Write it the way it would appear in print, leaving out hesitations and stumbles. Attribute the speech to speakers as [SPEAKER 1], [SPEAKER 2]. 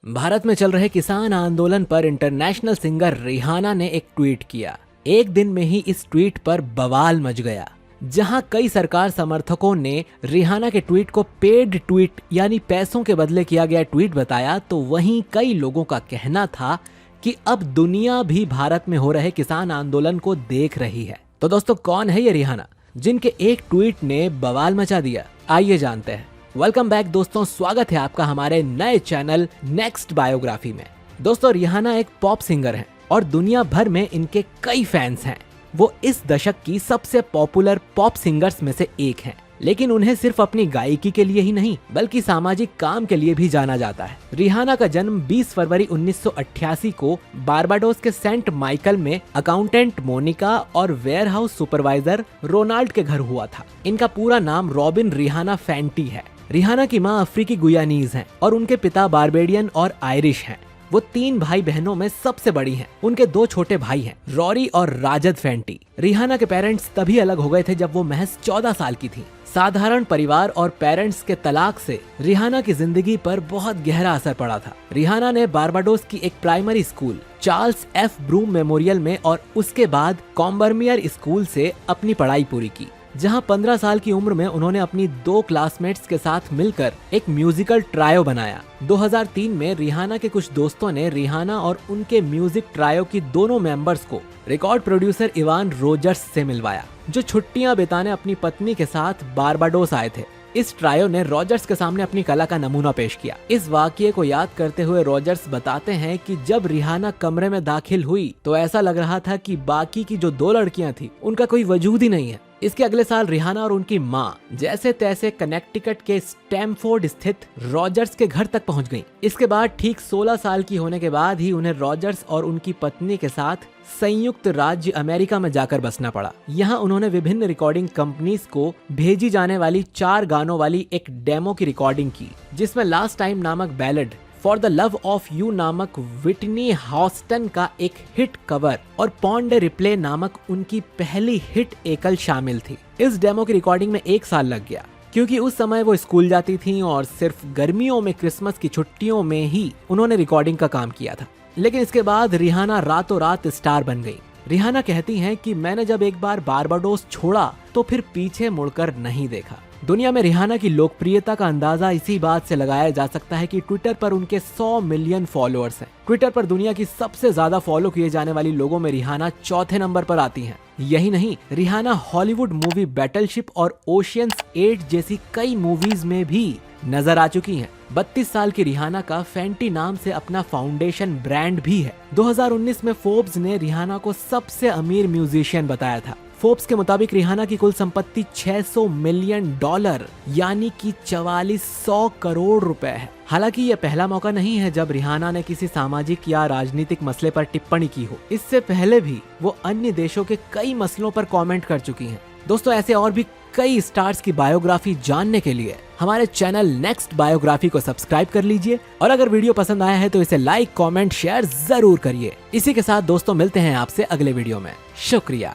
[SPEAKER 1] भारत में चल रहे किसान आंदोलन पर इंटरनेशनल सिंगर रिहाना ने एक ट्वीट किया। एक दिन में ही इस ट्वीट पर बवाल मच गया। जहां कई सरकार समर्थकों ने रिहाना के ट्वीट को पेड ट्वीट यानी पैसों के बदले किया गया ट्वीट बताया, तो वहीं कई लोगों का कहना था कि अब दुनिया भी भारत में हो रहे किसान आंदोलन को देख रही है। तो दोस्तों, कौन है ये रिहाना जिनके एक ट्वीट ने बवाल मचा दिया? आइए जानते हैं। वेलकम बैक दोस्तों, स्वागत है आपका हमारे नए चैनल नेक्स्ट बायोग्राफी में। दोस्तों, रिहाना एक पॉप सिंगर हैं और दुनिया भर में इनके कई फैंस हैं। वो इस दशक की सबसे पॉपुलर पॉप सिंगर्स में से एक हैं, लेकिन उन्हें सिर्फ अपनी गायकी के लिए ही नहीं बल्कि सामाजिक काम के लिए भी जाना जाता है। रिहाना का जन्म 20 फरवरी 1988 को बारबाडोस के सेंट माइकल में अकाउंटेंट मोनिका और वेयरहाउस सुपरवाइजर रोनाल्ड के घर हुआ था। इनका पूरा नाम रॉबिन रिहाना फैंटी है। रिहाना की मां अफ्रीकी गुयानीज हैं और उनके पिता बारबेडियन और आयरिश हैं। वो 3 भाई बहनों में सबसे बड़ी हैं। उनके 2 छोटे भाई हैं, रॉरी और राजद फैंटी। रिहाना के पेरेंट्स तभी अलग हो गए थे जब वो महज 14 साल की थी। साधारण परिवार और पेरेंट्स के तलाक से रिहाना की जिंदगी पर बहुत गहरा असर पड़ा था। रिहाना ने बारबाडोस की एक primary school Charles F Broom memorial में और उसके बाद कॉम्बरमियर स्कूल से अपनी पढ़ाई पूरी की, जहां 15 साल की उम्र में उन्होंने अपनी 2 क्लासमेट्स के साथ मिलकर एक म्यूजिकल ट्रायो बनाया। 2003 में रिहाना के कुछ दोस्तों ने रिहाना और उनके म्यूजिक ट्रायो की दोनों मेंबर्स को रिकॉर्ड प्रोड्यूसर इवान रोजर्स से मिलवाया, जो छुट्टियां बिताने अपनी पत्नी के साथ बारबाडोस आए थे। इस ट्रायो ने रॉजर्स के सामने अपनी कला का नमूना पेश किया। इस वाकये को याद करते हुए रॉजर्स बताते हैं कि जब रिहाना कमरे में दाखिल हुई तो ऐसा लग रहा था कि बाकी की जो 2 लड़कियां थी उनका कोई वजूद ही नहीं है। इसके अगले साल रिहाना और उनकी मां जैसे तैसे कनेक्टिकट के स्टैमफोर्ड स्थित रॉजर्स के घर तक पहुंच गईं। इसके बाद ठीक 16 साल की होने के बाद ही उन्हें रॉजर्स और उनकी पत्नी के साथ संयुक्त राज्य अमेरिका में जाकर बसना पड़ा। यहाँ उन्होंने विभिन्न रिकॉर्डिंग कंपनीज को भेजी जाने वाली 4 गानों वाली एक डेमो की रिकॉर्डिंग की, जिसमें लास्ट टाइम नामक ballad, for the love of you नामक विटनी हॉस्टन का एक हिट कवर और पॉन्ड रिप्ले नामक उनकी पहली हिट एकल शामिल थी। इस डेमो की रिकॉर्डिंग में 1 साल लग गया, क्योंकि उस समय वो स्कूल जाती थीं और सिर्फ गर्मियों में क्रिसमस की छुट्टियों में ही उन्होंने रिकॉर्डिंग का काम किया था। लेकिन इसके बाद रिहाना रातों रात स्टार बन गई। रिहाना कहती हैं कि मैंने जब एक बार बारबाडोस छोड़ा तो फिर पीछे मुड़कर नहीं देखा। दुनिया में रिहाना की लोकप्रियता का अंदाजा इसी बात से लगाया जा सकता है कि ट्विटर पर उनके 100 मिलियन फॉलोअर्स हैं। ट्विटर पर दुनिया की सबसे ज्यादा फॉलो किए जाने वाली लोगों में रिहाना 4थे नंबर पर आती हैं। यही नहीं, रिहाना हॉलीवुड मूवी बैटलशिप और ओशियंस 8 जैसी कई मूवीज में भी नजर आ चुकी हैं। 32 साल की रिहाना का फैंटी नाम से अपना फाउंडेशन ब्रांड भी है। 2019 में फोर्ब्स ने रिहाना को सबसे अमीर म्यूजिशियन बताया था। फोर्ब्स के मुताबिक रिहाना की कुल संपत्ति $600 मिलियन यानी कि 4400 करोड़ रुपए है। हालांकि यह पहला मौका नहीं है जब रिहाना ने किसी सामाजिक या राजनीतिक मसले पर टिप्पणी की हो। इससे पहले भी वो अन्य देशों के कई मसलों पर कमेंट कर चुकी हैं। दोस्तों, ऐसे और भी कई स्टार्स की बायोग्राफी जानने के लिए हमारे चैनल नेक्स्ट बायोग्राफी को सब्सक्राइब कर लीजिए और अगर वीडियो पसंद आया है तो इसे लाइक, कमेंट, शेयर जरूर करिए। इसी के साथ दोस्तों, मिलते हैं आपसे अगले वीडियो में। शुक्रिया।